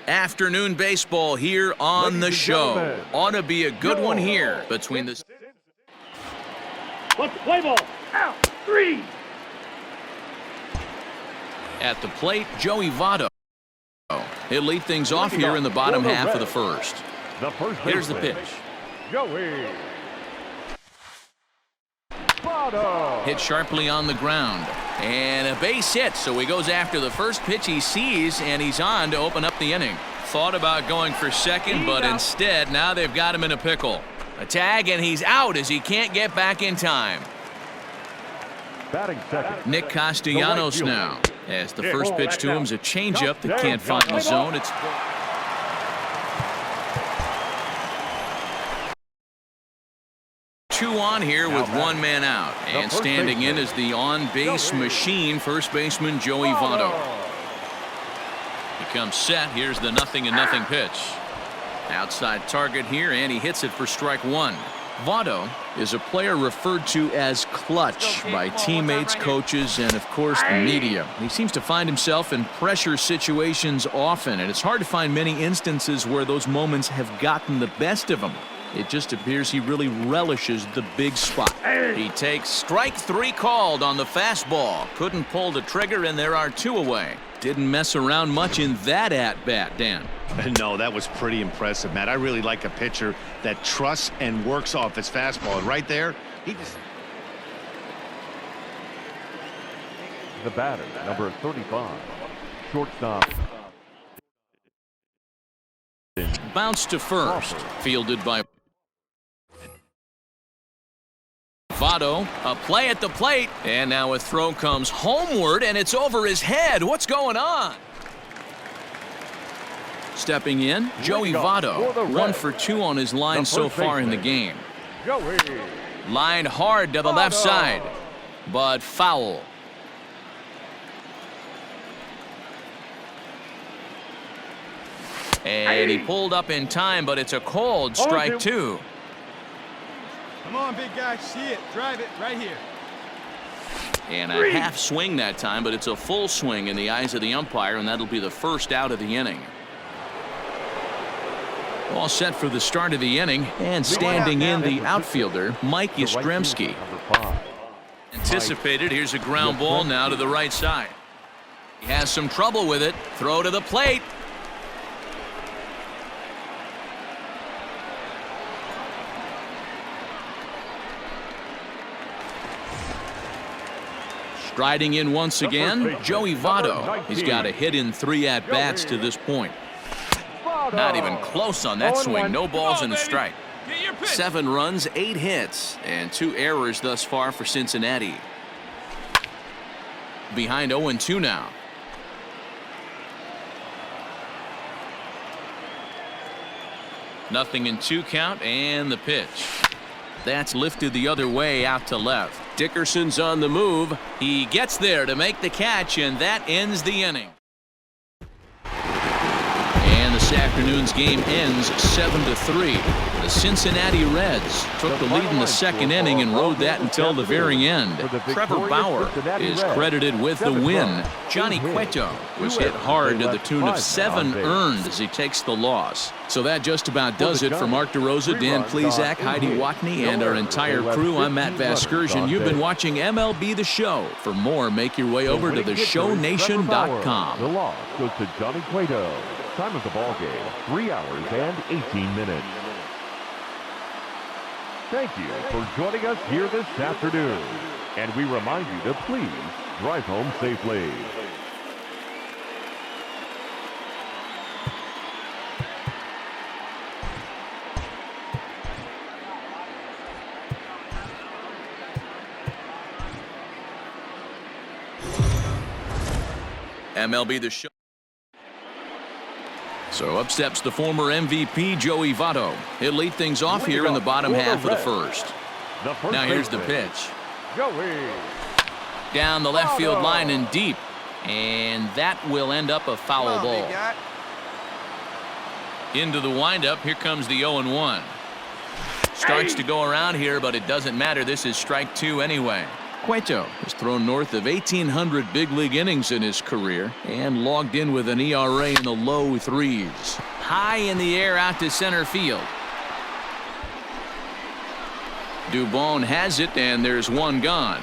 Afternoon baseball here on the show. Ought to be a good one here between the... Let's play ball. Out. 3. At the plate, Joey Votto. He'll lead things off here in the bottom half of the first. Here's the pitch. Joey Hit sharply on the ground. And a base hit, so he goes after the first pitch he sees, and he's on to open up the inning. Thought about going for second, but instead, now they've got him in a pickle. A tag, and he's out as he can't get back in time. batting second. Nick Castellanos now, as the first pitch to him is a changeup that can't find the zone. It's 2 on here with 1 man out, and standing in is the on-base machine, first baseman Joey Votto. He comes set. Here's the 0-0 pitch. Outside target here, and he hits it for strike 1. Votto is a player referred to as clutch by teammates, coaches, and of course the media. He seems to find himself in pressure situations often, and it's hard to find many instances where those moments have gotten the best of him. It just appears he really relishes the big spot. He takes strike 3 called on the fastball. Couldn't pull the trigger, and there are 2 away. Didn't mess around much in that at-bat, Dan. No, that was pretty impressive, Matt. I really like a pitcher that trusts and works off his fastball. And right there, he just... The batter, number 35, shortstop. Bounce to first, fielded by Votto. A play at the plate, and now a throw comes homeward, and it's over his head. What's going on? Stepping in, Joey Votto, 1 for 2 on his line so far in the game. Line hard to the left side, but foul. And he pulled up in time, but it's a cold strike 2. Come on, big guy, see it, drive it right here. And a half swing that time, but it's a full swing in the eyes of the umpire, and that'll be the first out of the inning. All set for the start of the inning, and standing in the outfielder, Mike Yastrzemski. Anticipated, here's a ground ball now to the right side. He has some trouble with it. Throw to the plate. Striding in once again, Joey Votto. He's got a hit in 3 at-bats to this point. Not even close on that swing. No balls and a strike. 7 runs, 8 hits, and 2 errors thus far for Cincinnati. Behind 0-2 now. Nothing in 2 count, and the pitch. That's lifted the other way out to left. Dickerson's on the move. He gets there to make the catch, and that ends the inning. And this afternoon's game ends 7-3. The Cincinnati Reds took the lead in the second inning and rode that until the very end. Trevor Bauer is credited with the win. Johnny Cueto was hit hard to the tune of 7 earned as he takes the loss. So that just about does it for Mark DeRosa, Dan Plesac, Heidi Watney, and our entire crew. I'm Matt Vasgersian. You've been watching MLB The Show. For more, make your way over to theshownation.com. The loss goes to Johnny Cueto. Time of the ball game, 3 hours and 18 minutes. Thank you for joining us here this afternoon. And we remind you to please drive home safely. MLB The Show. So up steps the former MVP Joey Votto. He'll lead things off here in the bottom half of the first. Now here's the pitch. Down the left field line and deep. And that will end up a foul ball. Into the windup. Here comes the 0-1. Starts to go around here, but it doesn't matter. This is strike 2 anyway. Cueto has thrown north of 1,800 big league innings in his career and logged in with an ERA in the low threes. High in the air out to center field. Dubon has it, and there's one gone.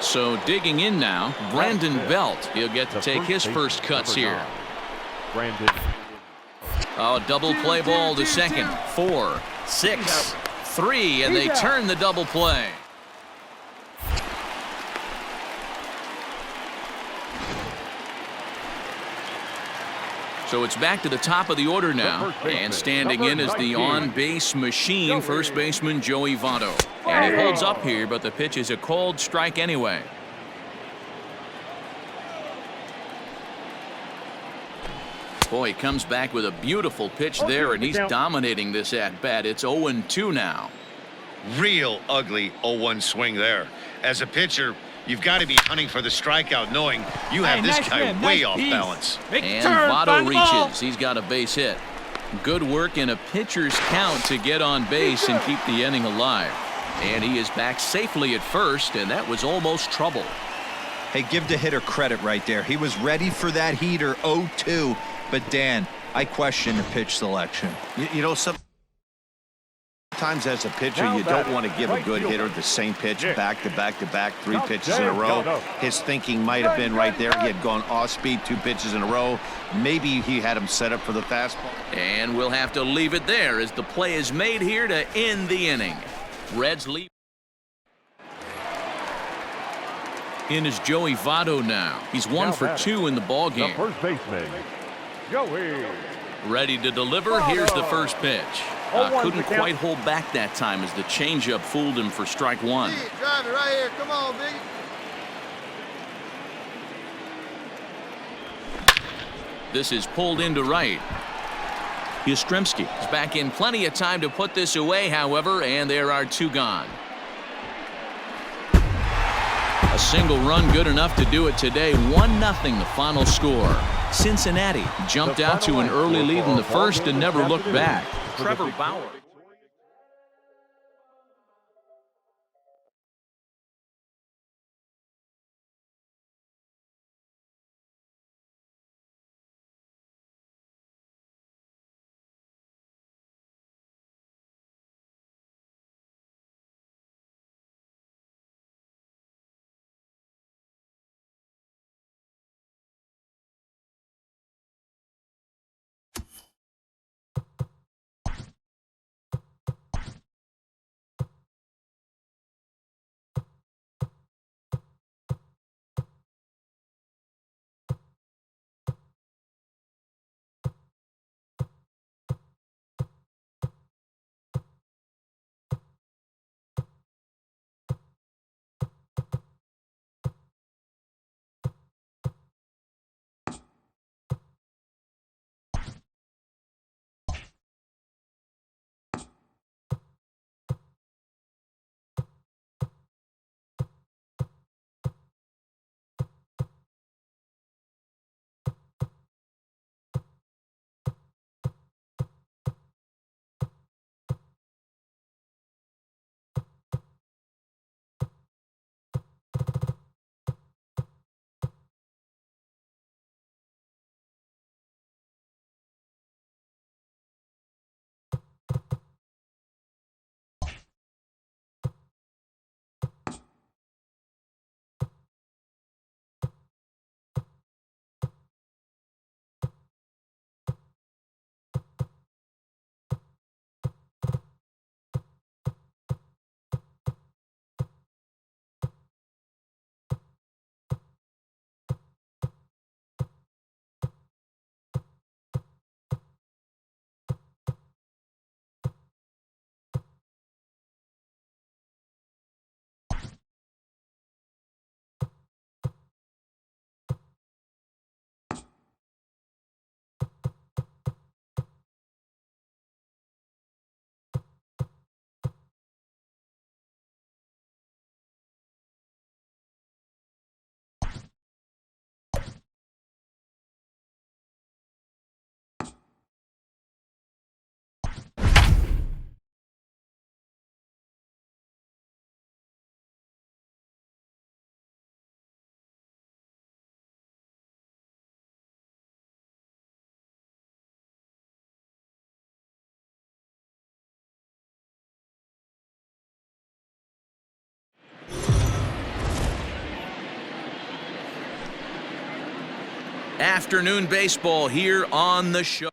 So digging in now, Brandon Belt. He'll get to take his first cuts here. Brandon. Oh, double play ball to second. 4, 6, 3, and they turn the double play. So it's back to the top of the order now, and standing in is the on-base machine, first baseman Joey Votto. And he holds up here, but the pitch is a called strike anyway. Boy, he comes back with a beautiful pitch there, and he's dominating this at-bat. It's 0-2 now. Real ugly 0-1 swing there. As a pitcher, you've got to be hunting for the strikeout, knowing you have this guy way off balance. And Votto reaches. He's got a base hit. Good work in a pitcher's count to get on base and keep the inning alive. And he is back safely at first, and that was almost trouble. Hey, give the hitter credit right there. He was ready for that heater 0-2. But, Dan, I question the pitch selection. You know, sometimes as a pitcher, you don't want to give a good hitter the same pitch back to back to back, 3 pitches in a row. His thinking might have been right there. He had gone off speed 2 pitches in a row. Maybe he had him set up for the fastball. And we'll have to leave it there as the play is made here to end the inning. Reds lead. In is Joey Votto now. He's 1 for 2 in the ballgame. First baseman, Joey. Ready to deliver. Here's the first pitch. Couldn't quite hold back that time as the changeup fooled him for strike 1. Drive it right here. Come on, Biggie. This is pulled into right. Yastrzemski is back in plenty of time to put this away, however, and there are 2 gone. A single run good enough to do it today. 1-0 the final score. Cincinnati jumped out to an early lead in the first and never looked back. Trevor Bauer. Afternoon baseball here on the show.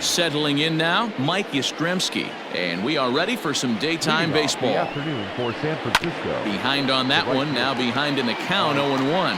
Settling in now, Mike Yastrzemski, and we are ready for some daytime baseball. The afternoon for San Francisco. Behind on that one, now behind in the count, 0-1.